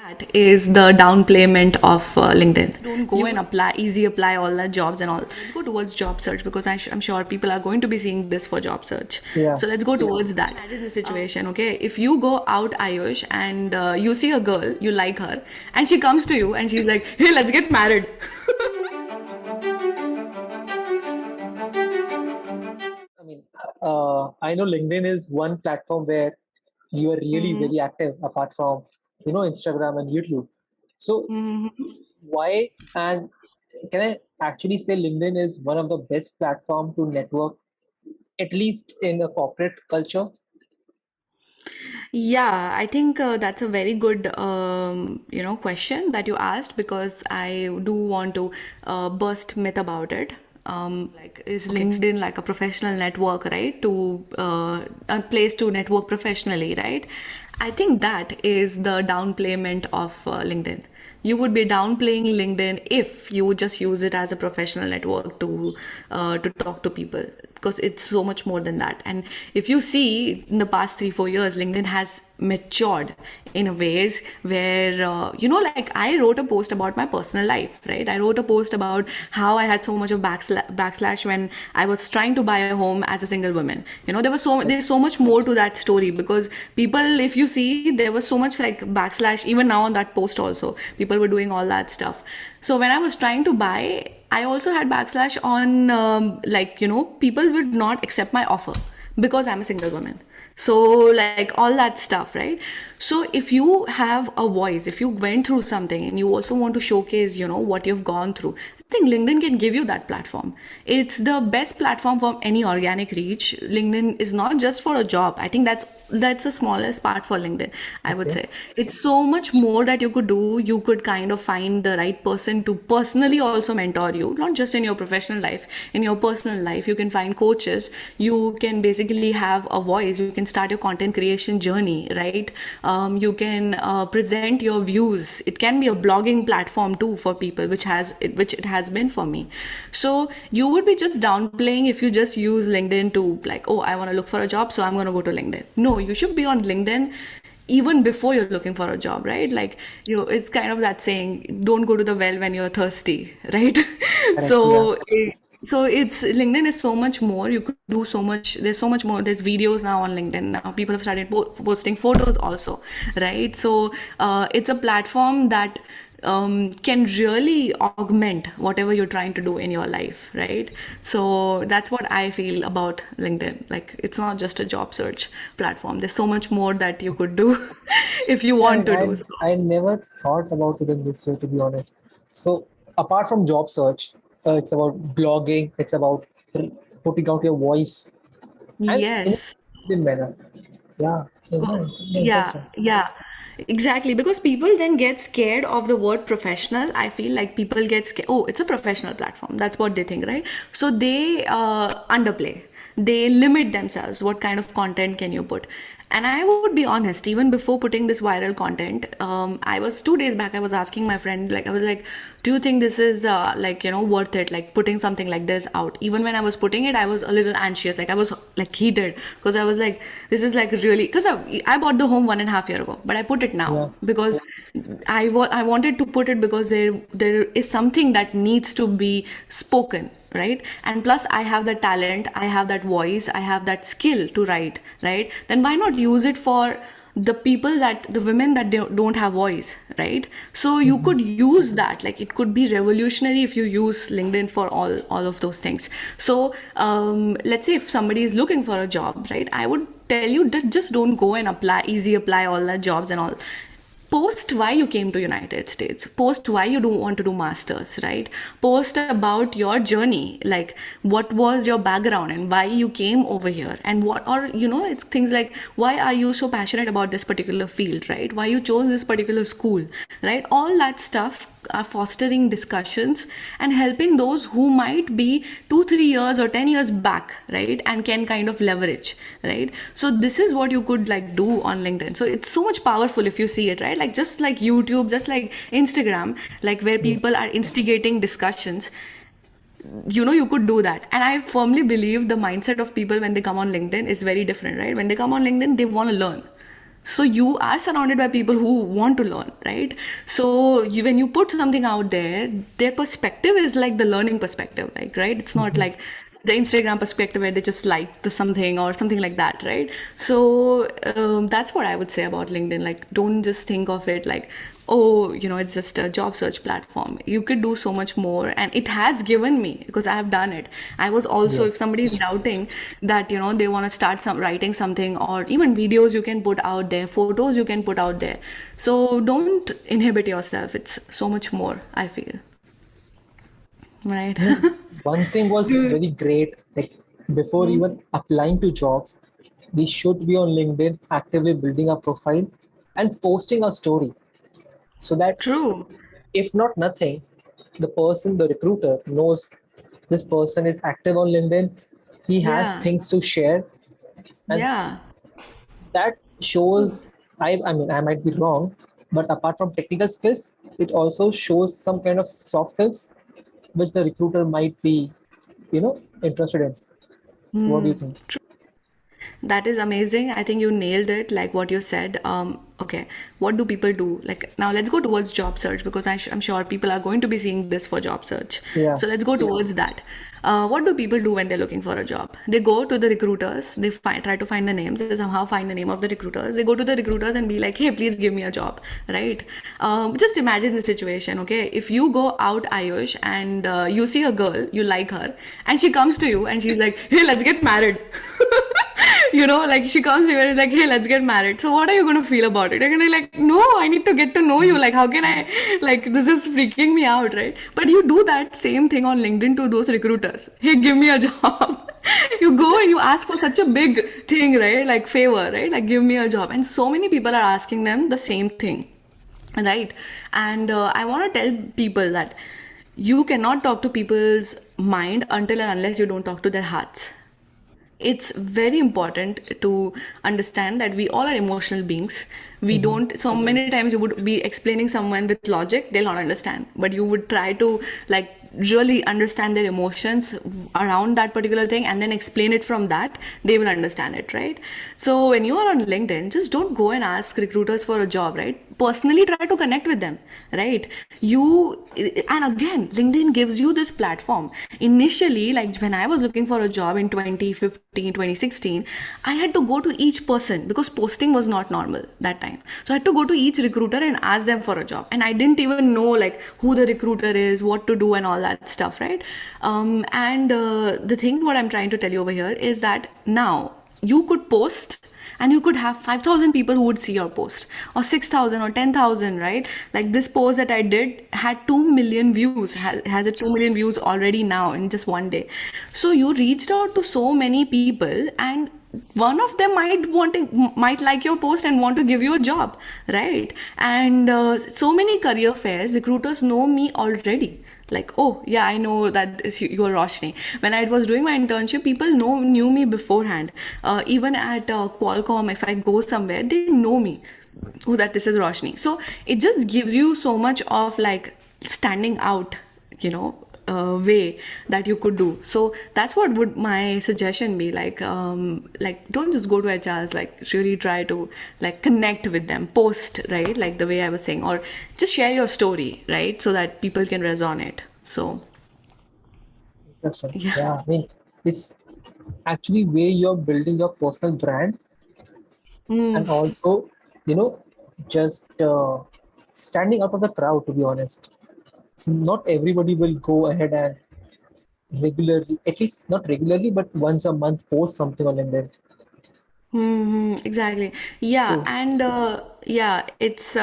That is the downplayment of LinkedIn. Don't go and apply, easy apply all the jobs and all. Let's go towards job search because I'm sure people are going to be seeing this for job search. Yeah. So let's go towards that. Imagine the situation, okay? If you go out, Ayush, and you see a girl, you like her, and she comes to you and she's like, hey, let's get married. I mean, I know LinkedIn is one platform where you are really very active apart from, Instagram and YouTube. So why, and can I actually say LinkedIn is one of the best platform to network, at least in a corporate culture? Yeah, I think that's a very good, question that you asked because I do want to burst myth about it. Like, is Okay. LinkedIn like a professional network, right? To a place to network professionally, right? I think that is the downplayment of LinkedIn. You would be downplaying LinkedIn if you would just use it as a professional network to talk to people because it's so much more than that. And if you see in the past 3 4 years, LinkedIn has matured in a ways where like I wrote a post about my personal life, right? I wrote a post about how I had so much of backslash when I was trying to buy a home as a single woman. There's so much more to that story because people, if you see, there was so much like backslash even now on that post also. People were doing all that stuff. So when I was trying to buy, I also had backslash on people would not accept my offer because I'm a single woman. So like all that stuff, right? So if you have a voice, if you went through something and you also want to showcase, what you've gone through, I think LinkedIn can give you that platform. It's the best platform for any organic reach. LinkedIn is not just for a job. I think that's the smallest part for LinkedIn, I would Okay. say. It's so much more that you could do. You could kind of find the right person to personally also mentor you, not just in your professional life, in your personal life. You can find coaches. You can basically have a voice. You can start your content creation journey, right? You can present your views. It can be a blogging platform too for people, which it has been for me. So you would be just downplaying if you just use LinkedIn to like, oh, I want to look for a job, so I'm going to go to LinkedIn. No, you should be on LinkedIn even before you're looking for a job, right? Like, it's kind of that saying, don't go to the well when you're thirsty, right? Correct. Yeah. so so it's LinkedIn is so much more. You could do so much. There's so much more. There's videos now on LinkedIn. Now people have started posting photos also, right? So it's a platform that can really augment whatever you're trying to do in your life, right? So that's what I feel about LinkedIn. Like, it's not just a job search platform. There's so much more that you could do if you Yeah, I want mean, to do so. I never thought about it in this way, to be honest. So, apart from job search, it's about blogging, it's about putting out your voice, and in a Yes. disciplined manner. Yeah, Oh, yeah, interesting. yeah, exactly. Because people then get scared of the word professional. I feel like people get scared. Oh, it's a professional platform. That's what they think, right? So they underplay. They limit themselves. What kind of content can you put? And I would be honest, even before putting this viral content, I was 2 days back, I was asking my friend, like, I was like, do you think this is worth it? Like putting something like this out. Even when I was putting it, I was a little anxious. Like I was like heated because I was like, this is like really, because I bought the home 1.5 year ago, but I put it now Yeah. because I wanted to put it because there is something that needs to be spoken, right? And plus I have the talent, I have that voice, I have that skill to write, right? Then why not use it for the women that don't have voice, right? So you Mhm. could use that. Like, it could be revolutionary if you use LinkedIn for all of those things. So let's say if somebody is looking for a job, right, I would tell you that just don't go and apply all the jobs and all. Post why you came to United States, post why you don't want to do masters, right? Post about your journey, like what was your background and why you came over here, and what, or it's things like, why are you so passionate about this particular field, right? Why you chose this particular school, right? All that stuff are fostering discussions and helping those who might be 2 3 years or 10 years back, right, and can kind of leverage, right? So this is what you could like do on LinkedIn. So it's so much powerful if you see it, right? Like just like YouTube, just like Instagram, like where people Yes. are instigating discussions, you could do that. And I firmly believe the mindset of people when they come on LinkedIn is very different, right? When they come on LinkedIn, they want to learn. So you are surrounded by people who want to learn, right? So when you put something out there, their perspective is like the learning perspective, like, right? It's not Mhm. like the Instagram perspective where they just like the something or something like that, right? So that's what I would say about LinkedIn. Like, don't just think of it like, oh, it's just a job search platform. You could do so much more, and it has given me, because I have done it. I was also, if Yes. somebody is doubting that, they want to start some writing something, or even videos you can put out there, photos you can put out there. So don't inhibit yourself. It's so much more, I feel. Right. One thing was very great. Like before even applying to jobs, we should be on LinkedIn actively building a profile and posting a story so that True. if not nothing, the recruiter knows this person is active on LinkedIn. He has Yeah. things to share, and Yeah. that shows. I mean, I might be wrong, but apart from technical skills, it also shows some kind of soft skills which the recruiter might be, interested in. What do you think? That is amazing. I think you nailed it, like what you said. Okay, what do people do? Like, now let's go towards job search, because I'm sure people are going to be seeing this for job search. Yeah. So let's go towards that. What do people do when they're looking for a job? They go to the recruiters. They try to find the names. They somehow find the name of the recruiters. They go to the recruiters and be like, "Hey, please give me a job." Right? Just imagine the situation. Okay, if you go out, Ayush, and you see a girl, you like her, and she comes to you and she's like, "Hey, let's get married." Like she comes to you and is like, "Hey, let's get married." So what are you going to feel about it? You're going to be like, "No, I need to get to know you. Like, how can I, like, this is freaking me out," right? But you do that same thing on LinkedIn to those recruiters. "Hey, give me a job." You go and you ask for such a big thing, right? Like favor, right? Like, give me a job. And so many people are asking them the same thing, right? And I want to tell people that you cannot talk to people's mind until and unless you don't talk to their hearts. It's very important to understand that we all are emotional beings. We Mhm. don't, so many times you would be explaining someone with logic, they'll not understand, but you would try to, like, really understand their emotions around that particular thing and then explain it from that, they will understand it, right? So when you are on LinkedIn, just don't go and ask recruiters for a job, right? Personally try to connect with them, right? And again, LinkedIn gives you this platform. Initially, like when I was looking for a job in 2015, 2016, I had to go to each person because posting was not normal that time. So I had to go to each recruiter and ask them for a job, and I didn't even know like who the recruiter is, what to do, and all that stuff, right? And the thing what I'm trying to tell you over here is that now you could post and you could have 5,000 people who would see your post, or 6,000 or 10,000, right? Like this post that I did had 2 million views, has a 2 million views already now in just one day. So you reached out to so many people, and one of them might like your post and want to give you a job, right? And so many career fairs, recruiters know me already, like, "Oh yeah, I know that you are Roshni." When I was doing my internship, people knew me beforehand. Even at Qualcomm, if I go somewhere, they know me, oh, that this is Roshni. So it just gives you so much of like standing out, way that you could do. So that's what would my suggestion be, like don't just go to HRs, like really try to like connect with them, post, right, like the way I was saying, or just share your story, right, so that people can resonate. So Interesting. yeah. Yeah, I mean, it's actually where you're building your personal brand and also, you know, just standing out of the crowd, to be honest. So not everybody will go ahead and regularly, at least not regularly, but once a month post something on LinkedIn. Exactly. Yeah, So, and yeah, it's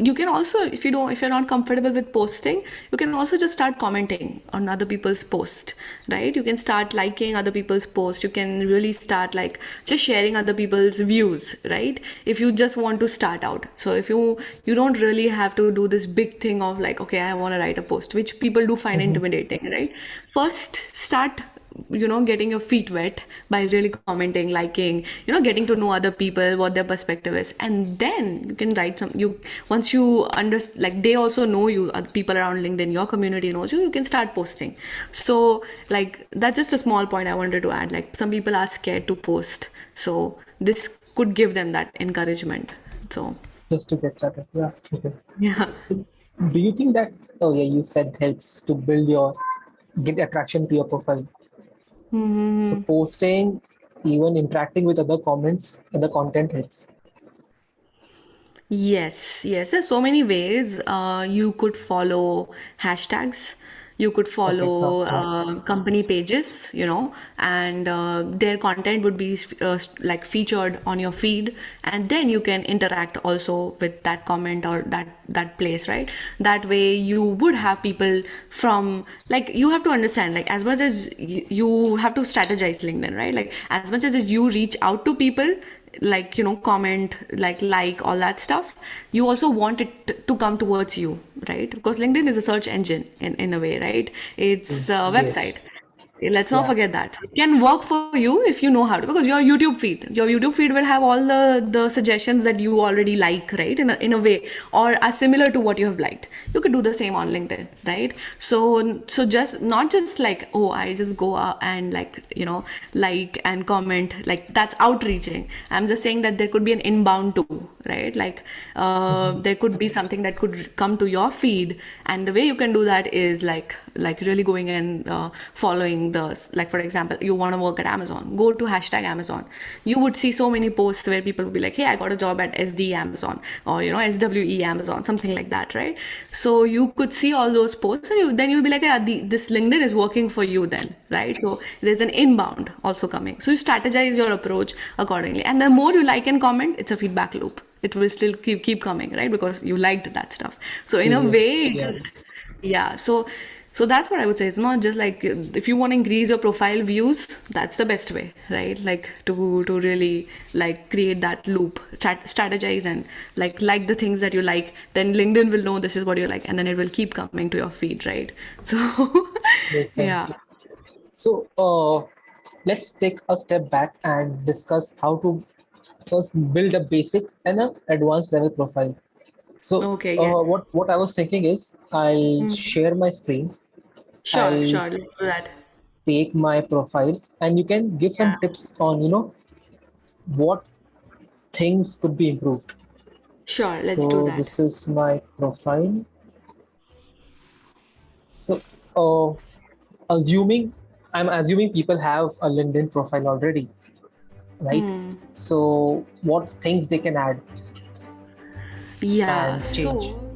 you can also, if you're not comfortable with posting, you can also just start commenting on other people's post, right? You can start liking other people's post. You can really start like just sharing other people's views, right? If you just want to start out. So if you don't really have to do this big thing of like, okay, I want to write a post, which people do find mhm. intimidating, right? First, start getting your feet wet by really commenting, liking, getting to know other people, what their perspective is, and then you can write some you once you like they also know you, other people around LinkedIn, your community knows you can start posting. So like that's just a small point I wanted to add. Like some people are scared to post, so this could give them that encouragement. So Just to get started. Yeah. Okay. yeah. Do you think that, oh yeah, you said helps to build your, get attraction to your profile. So Hmm. posting, even interacting with other comments, other content helps. Yes, yes. There's so many ways. You could follow hashtags. You could Okay. follow Yeah. company pages, and their content would be like featured on your feed, and then you can interact also with that comment or that place, right? That way, you would have people from, like, you have to understand, like, as much as you have to strategize LinkedIn, right? Like, as much as you reach out to people, like, comment, like all that stuff, you also want it to come towards you, right? Because LinkedIn is a search engine in a way, right? It's a website. Yes. Let's not Yeah. forget that it can work for you if you know how to, because your YouTube feed will have all the suggestions that you already like, right? In a way, or are similar to what you have liked. You could do the same on LinkedIn, right? So just not just like, oh, I just go out and, like, like and comment, like, that's outreaching. I'm just saying that there could be an inbound too, right? Like, Mhm. there could be something that could come to your feed, and the way you can do that is like really going and following like, for example, you want to work at Amazon, go to hashtag Amazon. You would see so many posts where people would be like, hey, I got a job at SD Amazon, or SWE Amazon, something like that, right? So you could see all those posts, and then you'll be like, yeah, this LinkedIn is working for you then, right? So there's an inbound also coming, so you strategize your approach accordingly, and the more you like and comment, it's a feedback loop. It will still keep coming, right? Because you liked that stuff. So in a Yes. way, it Yeah. just, yeah. So that's what I would say. It's not just like, if you want to increase your profile views, that's the best way, right? Like, to really, like, create that loop, strategize, and like the things that you like. Then LinkedIn will know this is what you like, and then it will keep coming to your feed, right? So Makes yeah. sense. So let's take a step back and discuss how to first build a basic and an advanced level profile. So Okay. Yeah. what I was thinking is I'll Mhm. share my screen. Sure. I'll Sure. Let's do that. take my profile and you can give some Yeah. tips on what things could be improved. Sure. Let's do So that. this is my profile. So uh, assuming I'm assuming people have a LinkedIn profile already, right? So what things they can add Yeah. and So change?